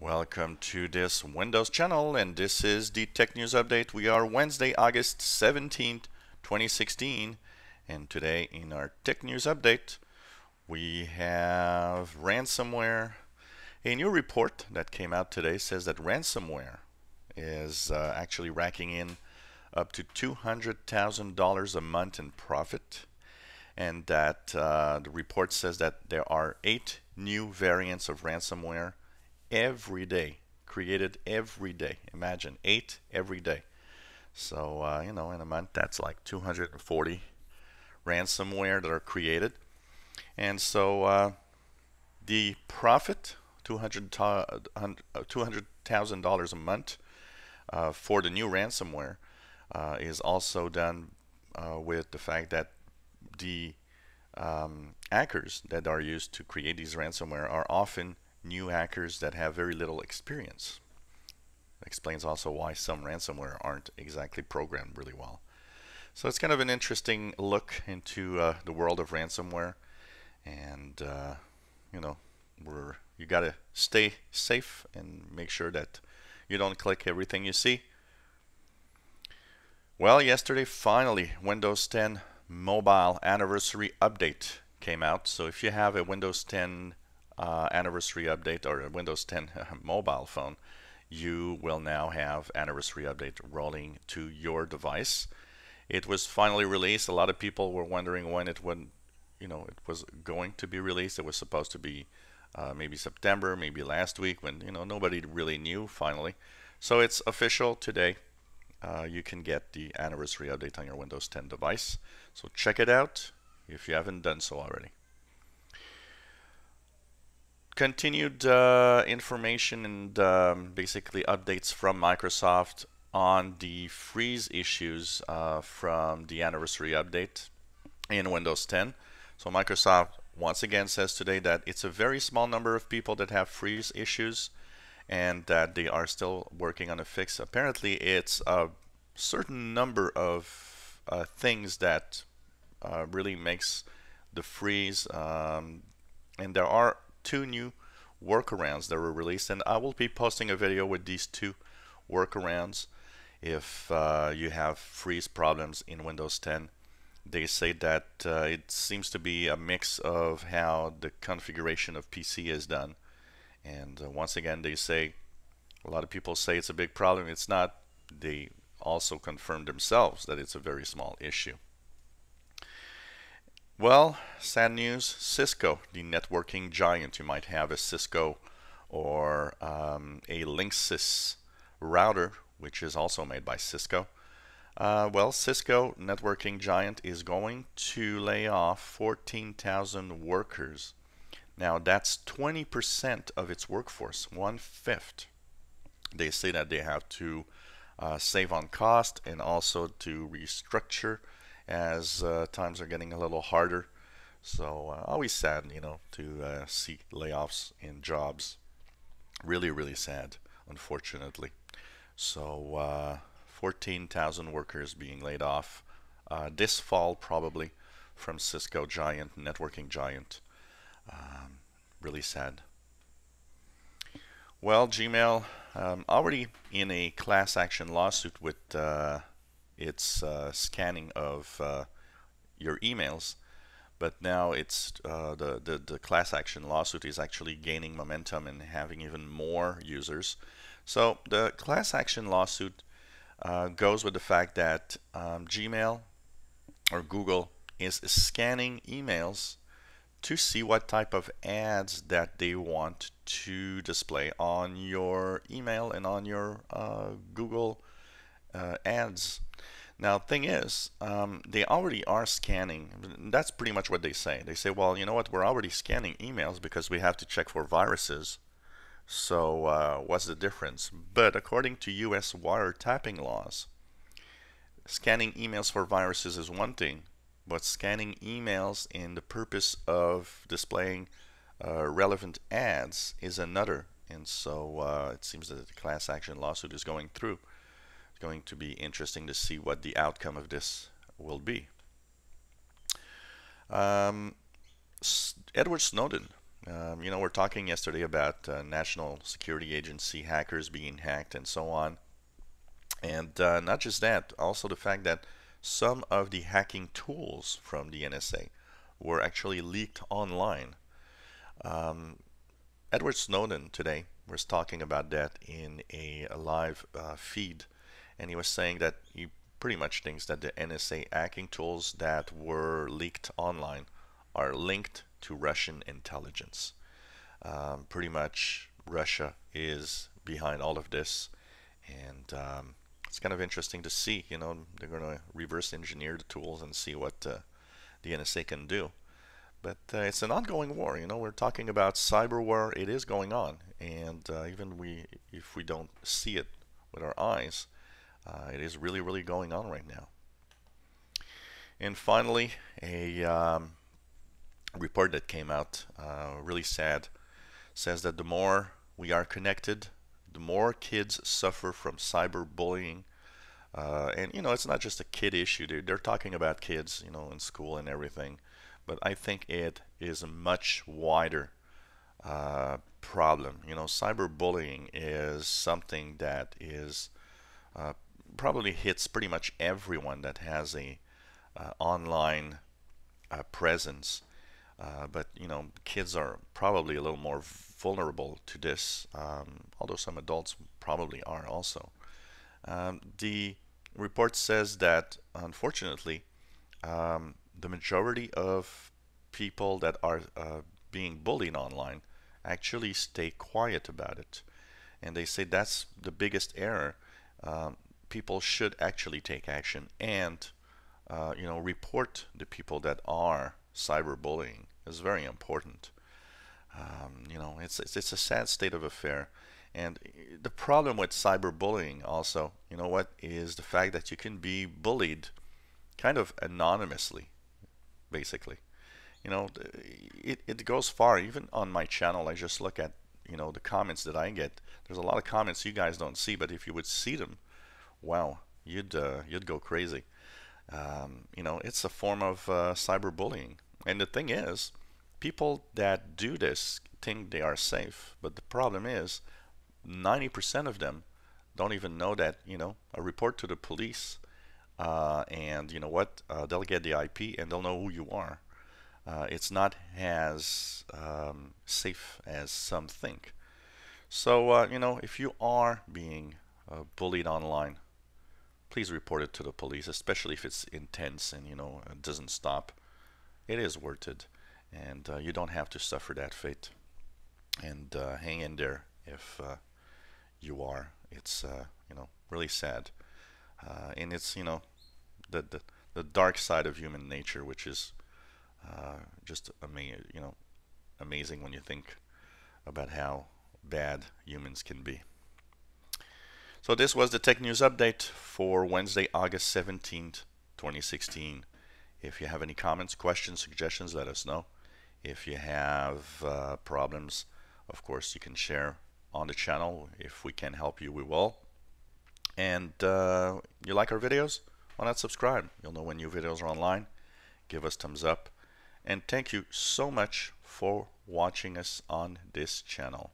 Welcome to this Windows channel, and this is the Tech News Update. We are Wednesday, August 17th, 2016, and today in our Tech News Update, we have ransomware. A new report that came out today says that ransomware is actually racking in up to $200,000 a month in profit, and that the report says that there are 8 new variants of ransomware every day, created every day. Imagine 8 every day. So, in a month, that's like 240 ransomware that are created. And so the profit, $200,000 a month for the new ransomware is also done with the fact that the hackers that are used to create these ransomware are often new hackers that have very little experience. Explains also why some ransomware aren't exactly programmed really well. So it's kind of an interesting look into the world of ransomware, and you gotta stay safe and make sure that you don't click everything you see. Well, yesterday finally Windows 10 mobile anniversary update came out. So if you have a Windows 10 anniversary update or a Windows 10 mobile phone, you will now have anniversary update rolling to your device. It was finally released. A lot of people were wondering when it was going to be released. It was supposed to be maybe September, maybe last week, when nobody really knew finally. So it's official today. You can get the anniversary update on your Windows 10 device. So check it out if you haven't done so already. Continued information and basically updates from Microsoft on the freeze issues from the anniversary update in Windows 10. So Microsoft once again says today that it's a very small number of people that have freeze issues, and that they are still working on a fix. Apparently it's a certain number of things that really makes the freeze, and there are 2 new workarounds that were released, and I will be posting a video with these 2 workarounds if you have freeze problems in Windows 10. They say that it seems to be a mix of how the configuration of PC is done. And once again, they say, a lot of people say it's a big problem. It's not. They also confirm themselves that it's a very small issue. Well, sad news. Cisco, the networking giant. You might have a Cisco or a Linksys router, which is also made by Cisco. Well, Cisco, networking giant, is going to lay off 14,000 workers. Now that's 20% of its workforce, 1/5. They say that they have to save on cost and also to restructure as times are getting a little harder. So always sad, to see layoffs in jobs. Really, really sad, unfortunately. So 14,000 workers being laid off this fall, probably, from Cisco giant, networking giant. Really sad. Well, Gmail already in a class action lawsuit with its scanning of your emails, but now it's the class action lawsuit is actually gaining momentum and having even more users. So the class action lawsuit goes with the fact that Gmail or Google is scanning emails to see what type of ads that they want to display on your email and on your Google ads. Now, thing is, they already are scanning. That's pretty much what they say. They say, well, you know what? We're already scanning emails because we have to check for viruses. So what's the difference? But according to US wiretapping laws, scanning emails for viruses is one thing, but scanning emails in the purpose of displaying relevant ads is another. And so it seems that the class action lawsuit is going through. It's going to be interesting to see what the outcome of this will be. Edward Snowden We're talking yesterday about National Security Agency hackers being hacked and so on. And not just that, also the fact that some of the hacking tools from the NSA were actually leaked online. Um, Edward Snowden today was talking about that in a live feed, and he was saying that he pretty much thinks that the NSA hacking tools that were leaked online are linked to Russian intelligence. Pretty much Russia is behind all of this, and it's kind of interesting to see. They're going to reverse engineer the tools and see what the NSA can do. But it's an ongoing war. We're talking about cyber war. It is going on, and even if we don't see it with our eyes, it is really, really going on right now. And finally, a report that came out, really sad, says that the more we are connected, the more kids suffer from cyberbullying. And it's not just a kid issue. They're talking about kids, in school and everything. But I think it is a much wider problem. Cyberbullying is something that is probably hits pretty much everyone that has a online presence. But kids are probably a little more vulnerable to this, although some adults probably are also. The report says that unfortunately, the majority of people that are being bullied online actually stay quiet about it, and they say that's the biggest error. People should actually take action and report the people that are cyberbullying. Is very important. It's a sad state of affair. And the problem with cyberbullying also, is the fact that you can be bullied kind of anonymously, basically. It goes far. Even on my channel, I just look at, the comments that I get. There's a lot of comments you guys don't see, but if you would see them, wow, you'd go crazy. It's a form of cyberbullying. And the thing is, people that do this think they are safe, but the problem is 90% of them don't even know that, a report to the police, and they'll get the IP and they'll know who you are. It's not as safe as some think. So, if you are being bullied online, please report it to the police, especially if it's intense and, it doesn't stop. It is worth it, and you don't have to suffer that fate. And hang in there if you are. It's really sad, and it's the dark side of human nature, which is just amazing when you think about how bad humans can be. So this was the Tech News Update for Wednesday, August 17th, 2016. If you have any comments, questions, suggestions, let us know. If you have problems, of course, you can share on the channel. If we can help you, we will. And you like our videos? Why not subscribe? You'll know when new videos are online. Give us thumbs up. And thank you so much for watching us on this channel.